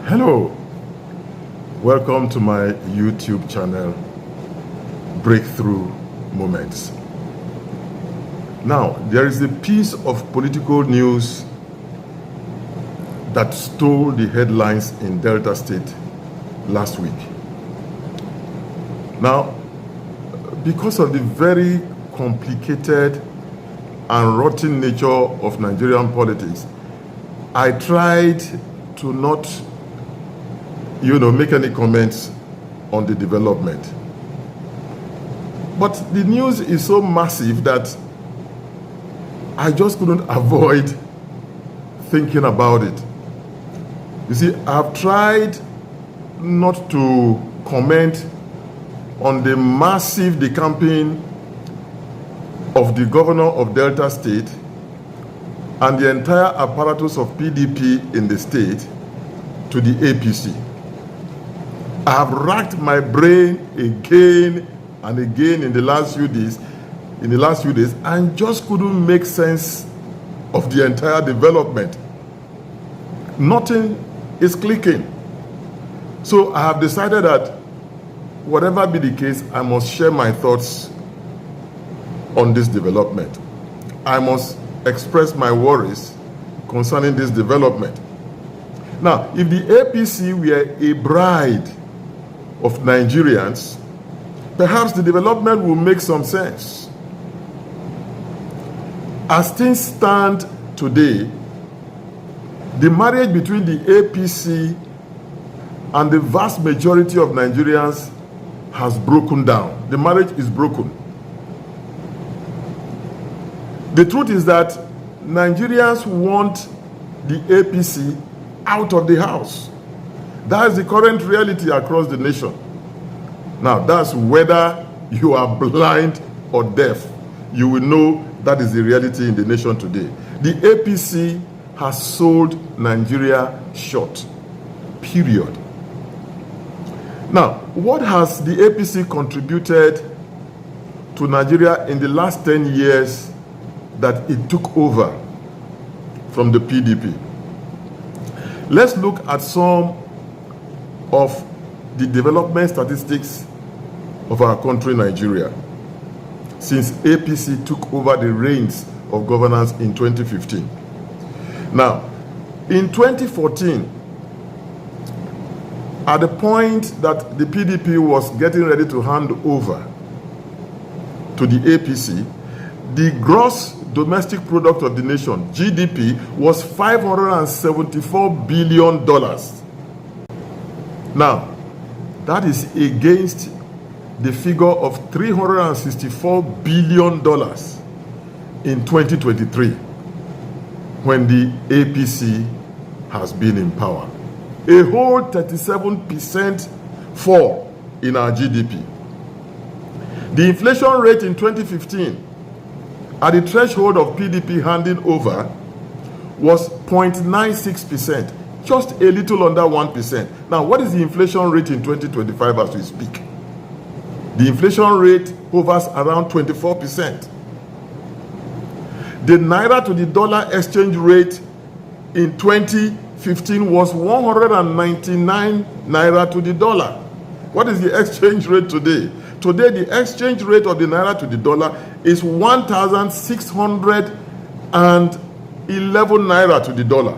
Hello, welcome to my YouTube channel, Breakthrough Moments. Now, there is a piece of political news that stole the headlines in Delta State last week. Now, because of the very complicated and rotten nature of Nigerian politics, I tried to not make any comments on the development. But the news is so massive that I just couldn't avoid thinking about it. You see, I've tried not to comment on the massive decamping of the governor of Delta State and the entire apparatus of PDP in the state to the APC. I have racked my brain again and again in the last few days, and just couldn't make sense of the entire development. Nothing is clicking. So I have decided that whatever be the case, I must share my thoughts on this development. I must express my worries concerning this development. Now, if the APC were a bride of Nigerians, perhaps the development will make some sense. As things stand today, the marriage between the APC and the vast majority of Nigerians has broken down. The marriage is broken. The truth is that Nigerians want the APC out of the house. That is the current reality across the nation. Now, that's whether you are blind or deaf, you will know that is the reality in the nation today. The APC has sold Nigeria short. Period. Now, what has the APC contributed to Nigeria in the last 10 years that it took over from the PDP? Let's look at some of the development statistics of our country, Nigeria, since APC took over the reins of governance in 2015. Now, in 2014, at the point that the PDP was getting ready to hand over to the APC, the gross domestic product of the nation, GDP, was $574 billion. Now, that is against the figure of $364 billion in 2023, when the APC has been in power. A whole 37% fall in our GDP. The inflation rate in 2015, at the threshold of PDP handing over, was 0.96%, just a little under 1%. Now, what is the inflation rate in 2025 as we speak? The inflation rate hovers around 24%. The naira to the dollar exchange rate in 2015 was 199 naira to the dollar. What is the exchange rate today? Today, the exchange rate of the naira to the dollar is 1,611 naira to the dollar.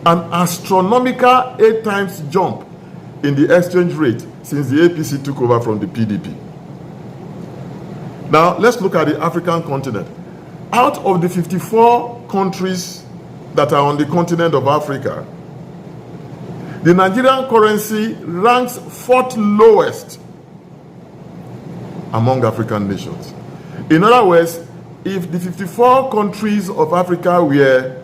An astronomical 8 times jump in the exchange rate since the APC took over from the PDP. Now, let's look at the African continent. Out of the 54 countries that are on the continent of Africa, the Nigerian currency ranks 4th lowest among African nations. In other words, if the 54 countries of Africa were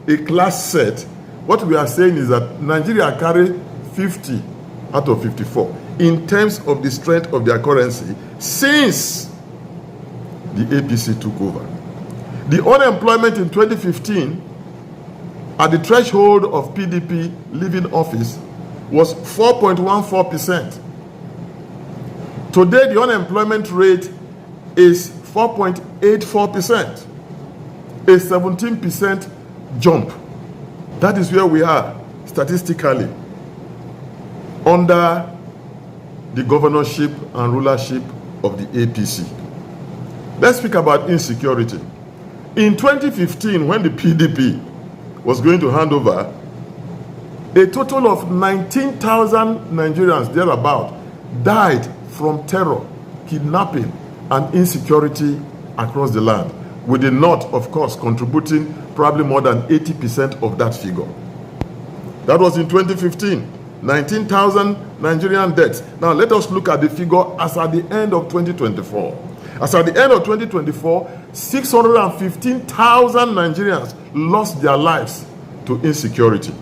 a class set, what we are saying is that Nigeria carry 50 out of 54 in terms of the strength of their currency since the APC took over. The unemployment in 2015 at the threshold of PDP leaving office was 4.14%. Today, the unemployment rate is 4.84%, a 17% jump. That is where we are statistically under the governorship and rulership of the APC. Let's speak about insecurity. In 2015, when the PDP was going to hand over, a total of 19,000 Nigerians thereabout died from terror, kidnapping, and insecurity across the land, with the North, of course, contributing probably more than 80% of that figure. That was in 2015, 19,000 Nigerian deaths. Now let us look at the figure as at the end of 2024. As at the end of 2024, 615,000 Nigerians lost their lives to insecurity.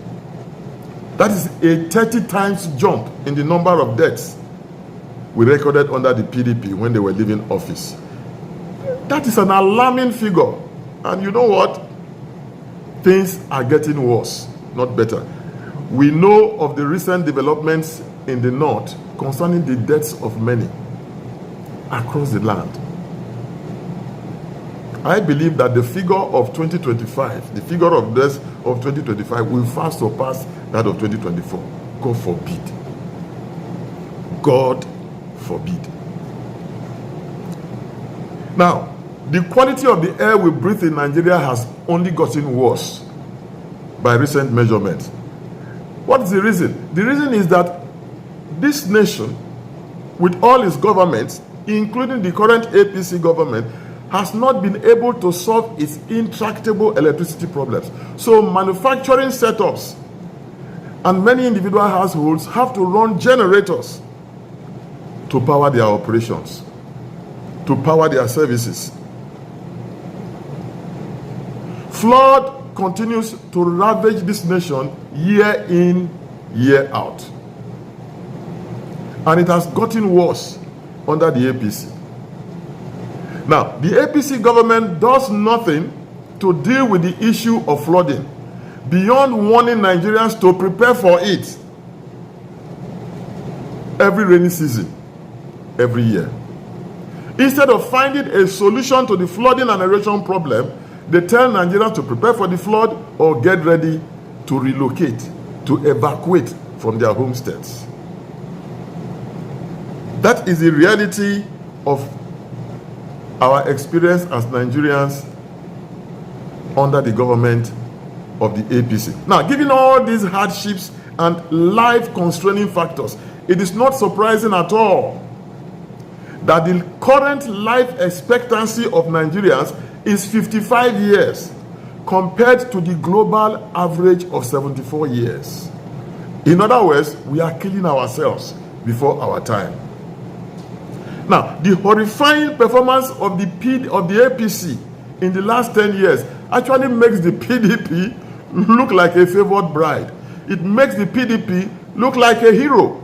That is a 30 times jump in the number of deaths we recorded under the PDP when they were leaving office. That is an alarming figure. And you know what? Things are getting worse, not better. We know of the recent developments in the North concerning the deaths of many across the land. I believe that the figure of 2025, the figure of deaths of 2025 will far surpass that of 2024. God forbid. God forbid. Now, the quality of the air we breathe in Nigeria has only gotten worse by recent measurements. What is the reason? The reason is that this nation, with all its governments, including the current APC government, has not been able to solve its intractable electricity problems. So manufacturing setups and many individual households have to run generators to power their operations, to power their services. Flood continues to ravage this nation year in, year out. And it has gotten worse under the APC. Now, the APC government does nothing to deal with the issue of flooding beyond warning Nigerians to prepare for it every rainy season, every year. Instead of finding a solution to the flooding and erosion problem, they tell Nigerians to prepare for the flood or get ready to relocate, to evacuate from their homesteads. That is the reality of our experience as Nigerians under the government of the APC. Now, given all these hardships and life-constraining factors, it is not surprising at all that the current life expectancy of Nigerians is 55 years compared to the global average of 74 years. In other words, we are killing ourselves before our time. Now, the horrifying performance of the APC in the last 10 years actually makes the PDP look like a favored bride. It makes the PDP look like a hero.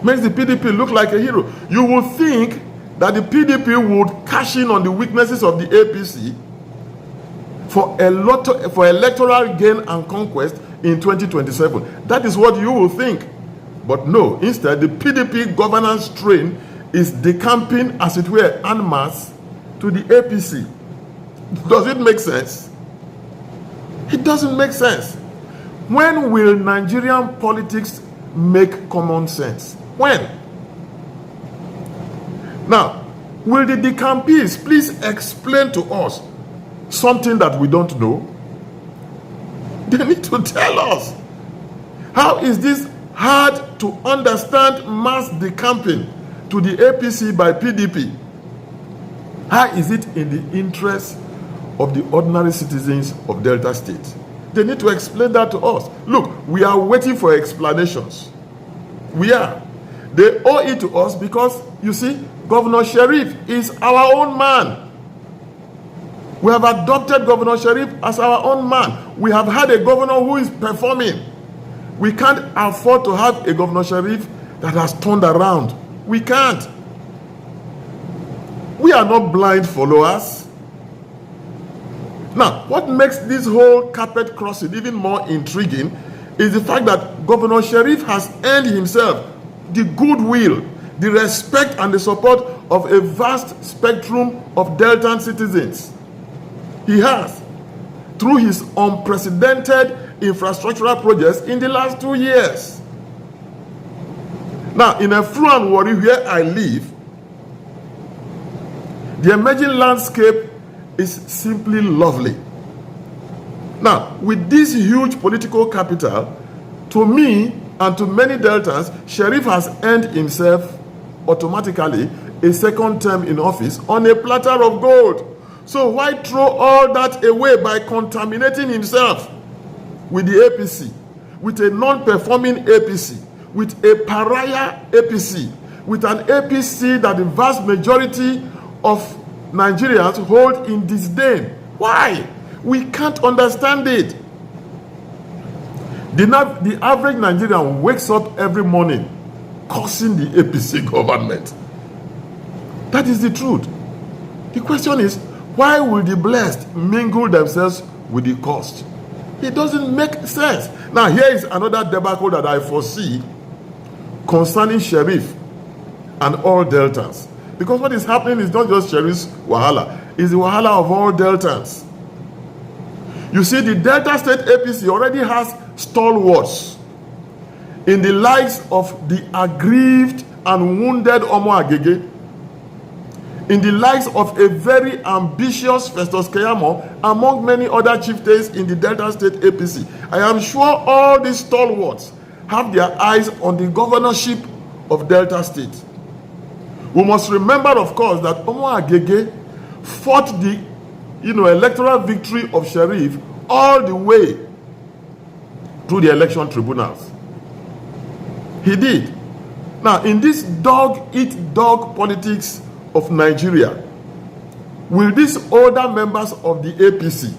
Makes the PDP look like a hero. You would think that the PDP would cash in on the weaknesses of the APC for electoral gain and conquest in 2027. That is what you will think. But no, instead, the PDP governance train is decamping, as it were, en masse to the APC. Does it make sense? It doesn't make sense. When will Nigerian politics make common sense? When? Now, will the decampees please explain to us something that we don't know? They need to tell us. How is this hard to understand mass decamping to the APC by PDP? How is it in the interest of the ordinary citizens of Delta State? They need to explain that to us. Look, we are waiting for explanations. We are. They owe it to us because, you see, Governor Sheriff is our own man. We have adopted Governor Sheriff as our own man. We have had a governor who is performing. We can't afford to have a Governor Sheriff that has turned around. We can't. We are not blind followers. Now, what makes this whole carpet crossing even more intriguing is the fact that Governor Sheriff has earned himself the goodwill, the respect, and the support of a vast spectrum of Deltan citizens. He has, through his unprecedented infrastructural projects in the last 2 years. Now, in Efru and Warri, where I live, the emerging landscape is simply lovely. Now, with this huge political capital, to me and to many Deltans, Sheriff has earned himself automatically a second term in office on a platter of gold. So why throw all that away by contaminating himself with the APC, with a non-performing APC, with a pariah APC, with an APC that the vast majority of Nigerians hold in disdain? Why? We can't understand it. The average Nigerian wakes up every morning cursing the APC government. That is the truth. The question is, why will the blessed mingle themselves with the cursed? It doesn't make sense. Now, here is another debacle that I foresee concerning Sheriff and all Deltans. Because what is happening is not just Sheriff's wahala, it's the wahala of all Deltans. You see, the Delta State APC already has stalwarts in the likes of the aggrieved and wounded Omo Agege, in the likes of a very ambitious Festus Keyamo, among many other chieftains in the Delta State APC. I am sure all these stalwarts have their eyes on the governorship of Delta State. We must remember, of course, that Omo Agege fought the electoral victory of Sheriff all the way through the election tribunals. He did. Now, in this dog-eat-dog politics of Nigeria, will these older members of the APC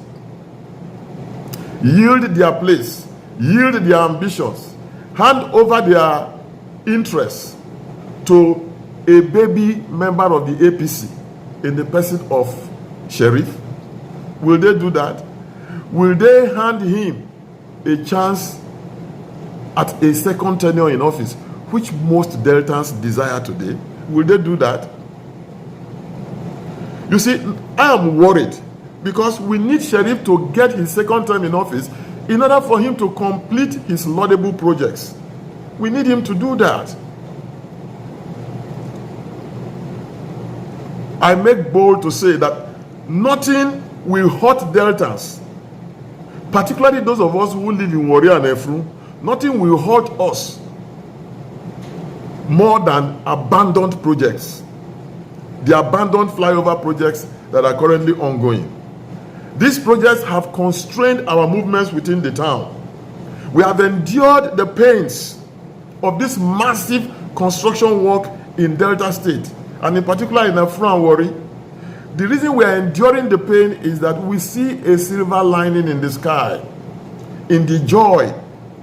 yield their place, yield their ambitions, hand over their interests to a baby member of the APC in the person of Sheriff? Will they do that? Will they hand him a chance at a second tenure in office, which most Deltans desire today? Will they do that? You see, I am worried because we need Sheriff to get his second term in office in order for him to complete his laudable projects. We need him to do that. I make bold to say that nothing will hurt Deltans, particularly those of us who live in Warri and Efru. Nothing will hurt us more than abandoned projects. The abandoned flyover projects that are currently ongoing. These projects have constrained our movements within the town. We have endured the pains of this massive construction work in Delta State, and in particular in Efru and Warri. The reason we are enduring the pain is that we see a silver lining in the sky, in the joy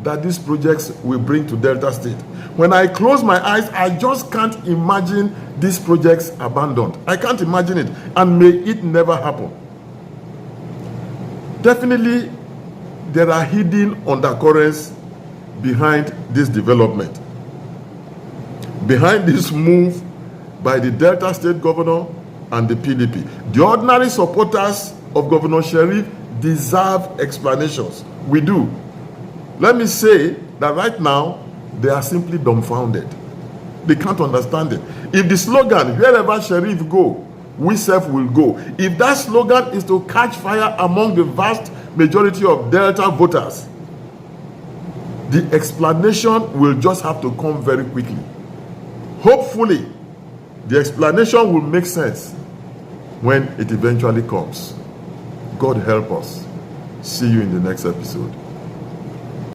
that these projects will bring to Delta State. When I close my eyes, I just can't imagine these projects abandoned. I can't imagine it, and may it never happen. Definitely, there are hidden undercurrents behind this development, behind this move by the Delta State governor and the PDP. The ordinary supporters of Governor Sheriff deserve explanations. We do. Let me say that right now, they are simply dumbfounded. They can't understand it. If the slogan, wherever Sheriff go, we self will go, if that slogan is to catch fire among the vast majority of Delta voters, the explanation will just have to come very quickly. Hopefully, the explanation will make sense when it eventually comes. God help us. See you in the next episode.